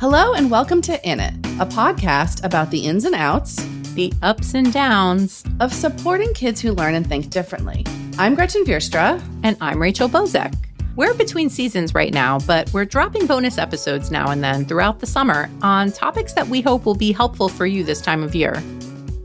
Hello and welcome to In It, a podcast about the ins and outs, the ups and downs of supporting kids who learn and think differently. I'm Gretchen Vierstra. And I'm Rachel Bozek. We're between seasons right now, but we're dropping bonus episodes now and then throughout the summer on topics that we hope will be helpful for you this time of year.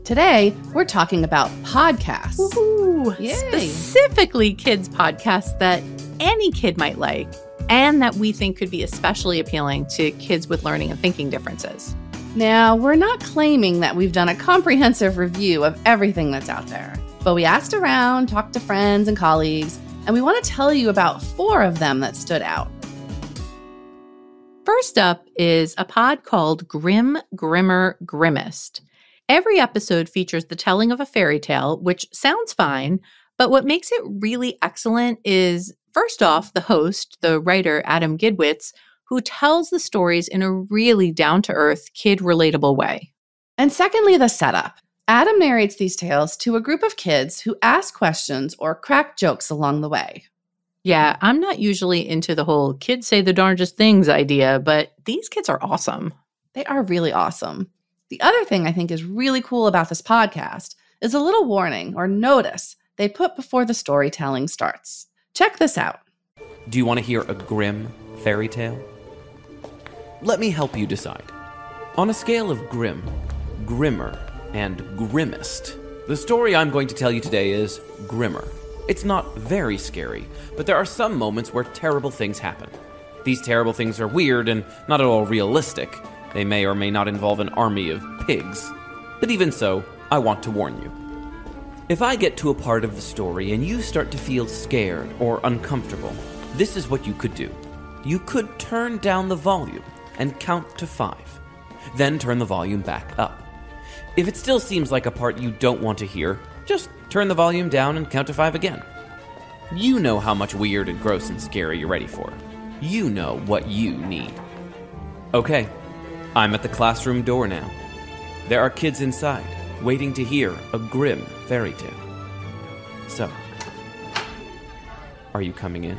Today, we're talking about podcasts. Woohoo! Yay. Specifically kids podcasts that any kid might like and that we think could be especially appealing to kids with learning and thinking differences. Now, we're not claiming that we've done a comprehensive review of everything that's out there, but we asked around, talked to friends and colleagues, and we want to tell you about 4 of them that stood out. First up is a pod called Grimm, Grimmer, Grimmest. Every episode features the telling of a fairy tale, which sounds fine, but what makes it really excellent is, first off, the host, the writer Adam Gidwitz, who tells the stories in a really down-to-earth, kid-relatable way. And secondly, the setup. Adam narrates these tales to a group of kids who ask questions or crack jokes along the way. Yeah, I'm not usually into the whole kids say the darndest things idea, but these kids are awesome. They are really awesome. The other thing I think is really cool about this podcast is a little warning or notice they put before the storytelling starts. Check this out. Do you want to hear a grim fairy tale? Let me help you decide. On a scale of grim, grimmer, and grimmest, the story I'm going to tell you today is grimmer. It's not very scary, but there are some moments where terrible things happen. These terrible things are weird and not at all realistic. They may or may not involve an army of pigs. But even so, I want to warn you. If I get to a part of the story and you start to feel scared or uncomfortable, this is what you could do. You could turn down the volume and count to 5. Then turn the volume back up. If it still seems like a part you don't want to hear, just turn the volume down and count to 5 again. You know how much weird and gross and scary you're ready for. You know what you need. Okay, I'm at the classroom door now. There are kids inside, waiting to hear a grim fairy tale. So, are you coming in?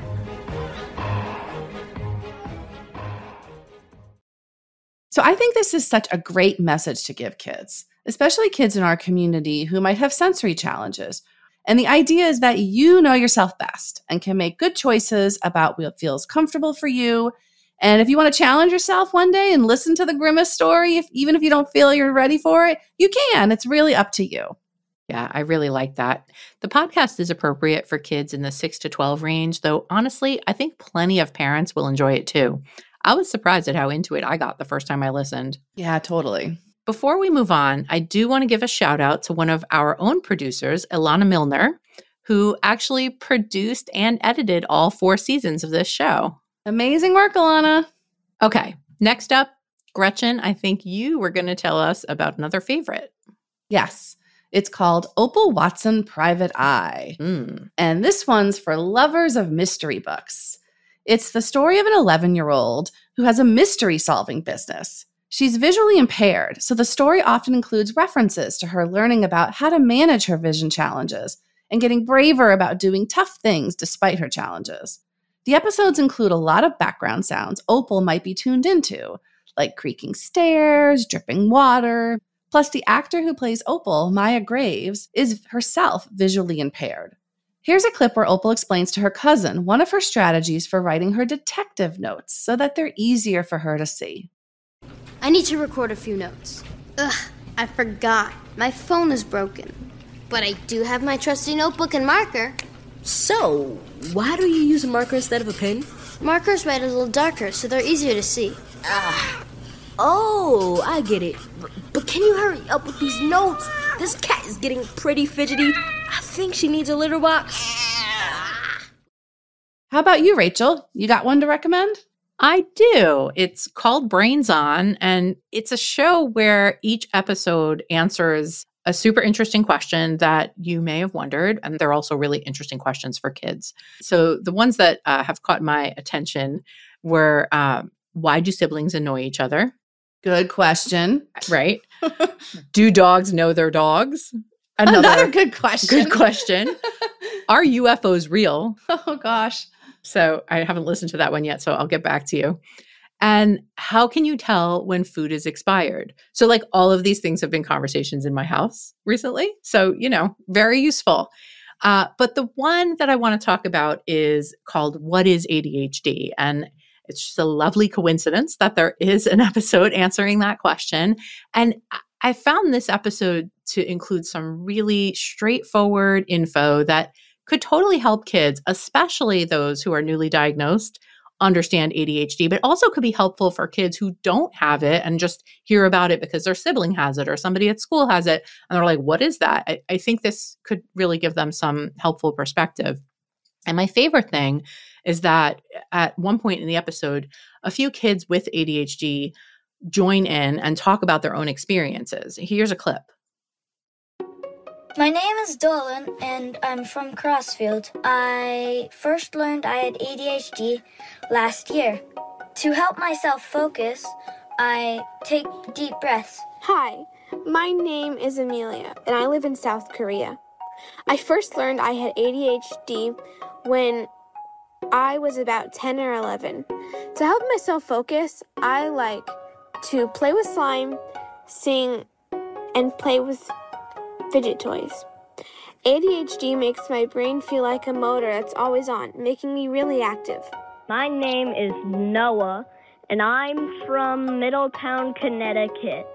So I think this is such a great message to give kids, especially kids in our community who might have sensory challenges. And the idea is that you know yourself best and can make good choices about what feels comfortable for you. And if you want to challenge yourself one day and listen to the Grimmest story, even if you don't feel you're ready for it, you can. It's really up to you. Yeah, I really like that. The podcast is appropriate for kids in the 6 to 12 range, though honestly, I think plenty of parents will enjoy it too. I was surprised at how into it I got the first time I listened. Yeah, totally. Before we move on, I do want to give a shout out to one of our own producers, Ilana Milner, who actually produced and edited all 4 seasons of this show. Amazing work, Ilana. Okay, next up, Gretchen, I think you were going to tell us about another favorite. Yes, it's called Opal Watson Private Eye. And this one's for lovers of mystery books. It's the story of an 11-year-old who has a mystery-solving business. She's visually impaired, so the story often includes references to her learning about how to manage her vision challenges and getting braver about doing tough things despite her challenges. The episodes include a lot of background sounds Opal might be tuned into, like creaking stairs, dripping water. Plus, the actor who plays Opal, Maya Graves, is herself visually impaired. Here's a clip where Opal explains to her cousin one of her strategies for writing her detective notes so that they're easier for her to see. I need to record a few notes. Ugh, I forgot. My phone is broken. But I do have my trusty notebook and marker. So, why do you use a marker instead of a pen? Markers write a little darker, so they're easier to see. Oh, I get it. But can you hurry up with these notes? This cat is getting pretty fidgety. I think she needs a litter box. How about you, Rachel? You got one to recommend? I do. It's called Brainson, and it's a show where each episode answers a super interesting question that you may have wondered, and they're also really interesting questions for kids. So the ones that have caught my attention were, why do siblings annoy each other? Good question. Right. Do dogs know their dogs? Another good question. Good question. Are UFOs real? Oh, gosh. So I haven't listened to that one yet, so I'll get back to you. And how can you tell when food is expired? So like all of these things have been conversations in my house recently. So, very useful. But the one that I want to talk about is called What is ADHD? And it's just a lovely coincidence that there is an episode answering that question. And I found this episode to include some really straightforward info that could totally help kids, especially those who are newly diagnosed, understand ADHD, but also could be helpful for kids who don't have it and just hear about it because their sibling has it or somebody at school has it. And they're like, what is that? I think this could really give them some helpful perspective. And my favorite thing is that at one point in the episode, a few kids with ADHD join in and talk about their own experiences. Here's a clip. My name is Dolan, and I'm from Crossfield. I first learned I had ADHD last year. To help myself focus, I take deep breaths. Hi, my name is Amelia, and I live in South Korea. I first learned I had ADHD when I was about 10 or 11. To help myself focus, I like to play with slime, sing, and play with fidget toys. ADHD makes my brain feel like a motor that's always on, making me really active. My name is Noah, and I'm from Middletown, Connecticut.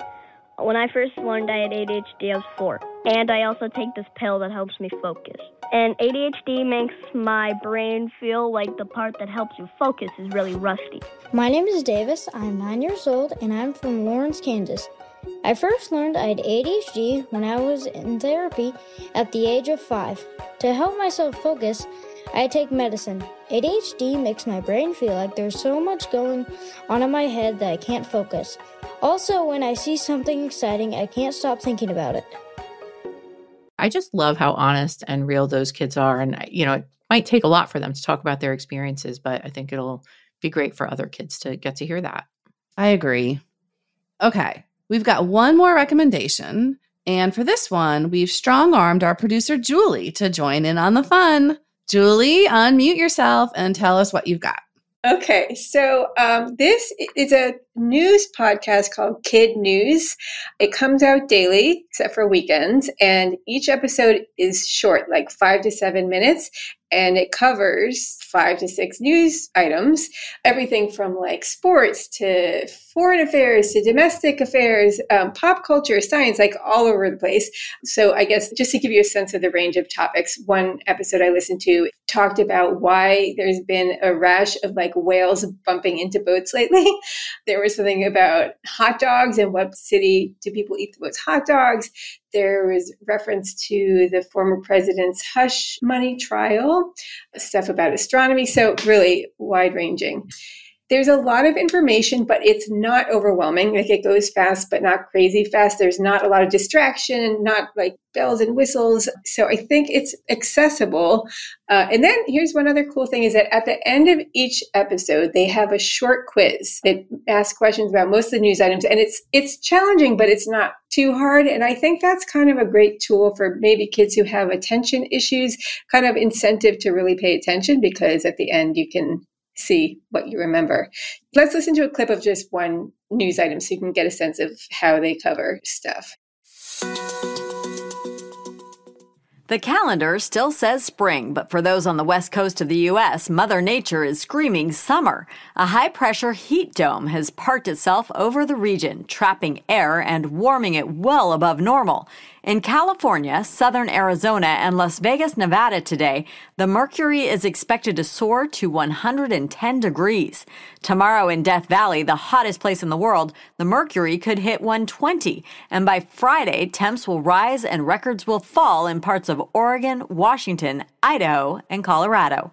When I first learned I had ADHD, I was 4. And I also take this pill that helps me focus. And ADHD makes my brain feel like the part that helps you focus is really rusty. My name is Davis. I'm 9 years old, and I'm from Lawrence, Kansas. I first learned I had ADHD when I was in therapy at the age of 5. To help myself focus, I take medicine. ADHD makes my brain feel like there's so much going on in my head that I can't focus. Also, when I see something exciting, I can't stop thinking about it. I just love how honest and real those kids are. And, it might take a lot for them to talk about their experiences, but I think it'll be great for other kids to get to hear that. I agree. Okay. We've got one more recommendation, and for this one, we've strong-armed our producer, Julie, to join in on the fun. Julie, unmute yourself and tell us what you've got. Okay, so this is a news podcast called KidNuz. It comes out daily, except for weekends, and each episode is short, like 5 to 7 minutes, and it covers 5 to 6 news items, everything from like sports to foreign affairs to domestic affairs, pop culture, science, like all over the place. So I guess just to give you a sense of the range of topics, one episode I listened to talked about why there's been a rash of like whales bumping into boats lately. There was something about hot dogs and what city do people eat the most hot dogs. There was reference to the former president's hush money trial, stuff about astronomy. So really wide-ranging. There's a lot of information, but it's not overwhelming. Like it goes fast, but not crazy fast. There's not a lot of distraction, not like bells and whistles. So I think it's accessible. And then here's one other cool thing is that at the end of each episode, they have a short quiz that asks questions about most of the news items. And it's challenging, but it's not too hard. And I think that's kind of a great tool for maybe kids who have attention issues, kind of incentive to really pay attention, because at the end you can see what you remember. Let's listen to a clip of just one news item so you can get a sense of how they cover stuff. The calendar still says spring, but for those on the west coast of the U.S., Mother Nature is screaming summer. A high-pressure heat dome has parked itself over the region, trapping air and warming it well above normal. In California, southern Arizona, and Las Vegas, Nevada today, the mercury is expected to soar to 110 degrees. Tomorrow in Death Valley, the hottest place in the world, the mercury could hit 120. And by Friday, temps will rise and records will fall in parts of Oregon, Washington, Idaho, and Colorado.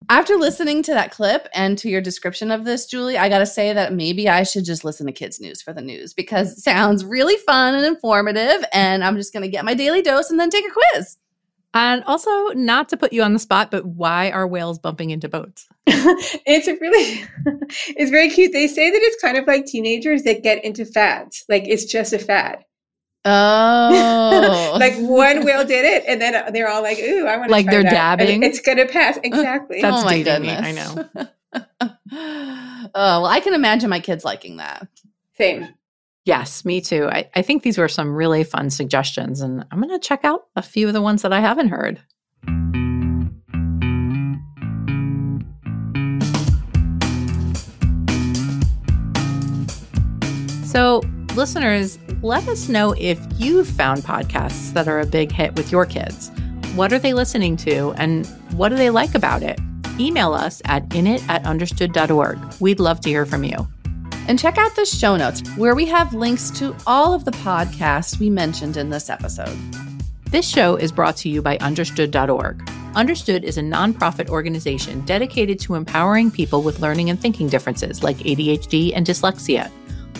After listening to that clip and to your description of this, Julie, I got to say that maybe I should just listen to KidNuz for the news, because it sounds really fun and informative, and I'm just going to get my daily dose and then take a quiz. And also, not to put you on the spot, but why are whales bumping into boats? It's very cute. They say that it's kind of like teenagers that get into fads. Like it's just a fad. Oh. Like one whale did it, and then they're all like, ooh, I want to like try they're that. dabbing. And it's going to pass. Exactly. That's oh my dating me. goodness. I know. Oh, well, I can imagine my kids liking that. Same. Yes, me too. I think these were some really fun suggestions, and I'm going to check out a few of the ones that I haven't heard. So, listeners, let us know if you've found podcasts that are a big hit with your kids. What are they listening to, and what do they like about it? Email us at init@understood.org. We'd love to hear from you. And check out the show notes where we have links to all of the podcasts we mentioned in this episode. This show is brought to you by understood.org. Understood is a nonprofit organization dedicated to empowering people with learning and thinking differences like ADHD and dyslexia.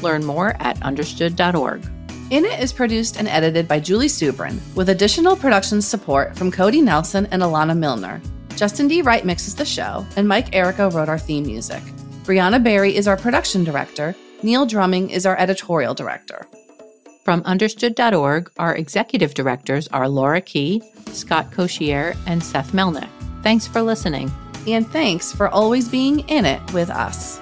Learn more at understood.org. In It is produced and edited by Julie Subrin, with additional production support from Cody Nelson and Alana Milner. Justin D. Wright mixes the show, and Mike Erico wrote our theme music. Brianna Berry is our production director. Neil Drumming is our editorial director. From understood.org, our executive directors are Laura Key, Scott Coshier, and Seth Melnick. Thanks for listening. And thanks for always being in it with us.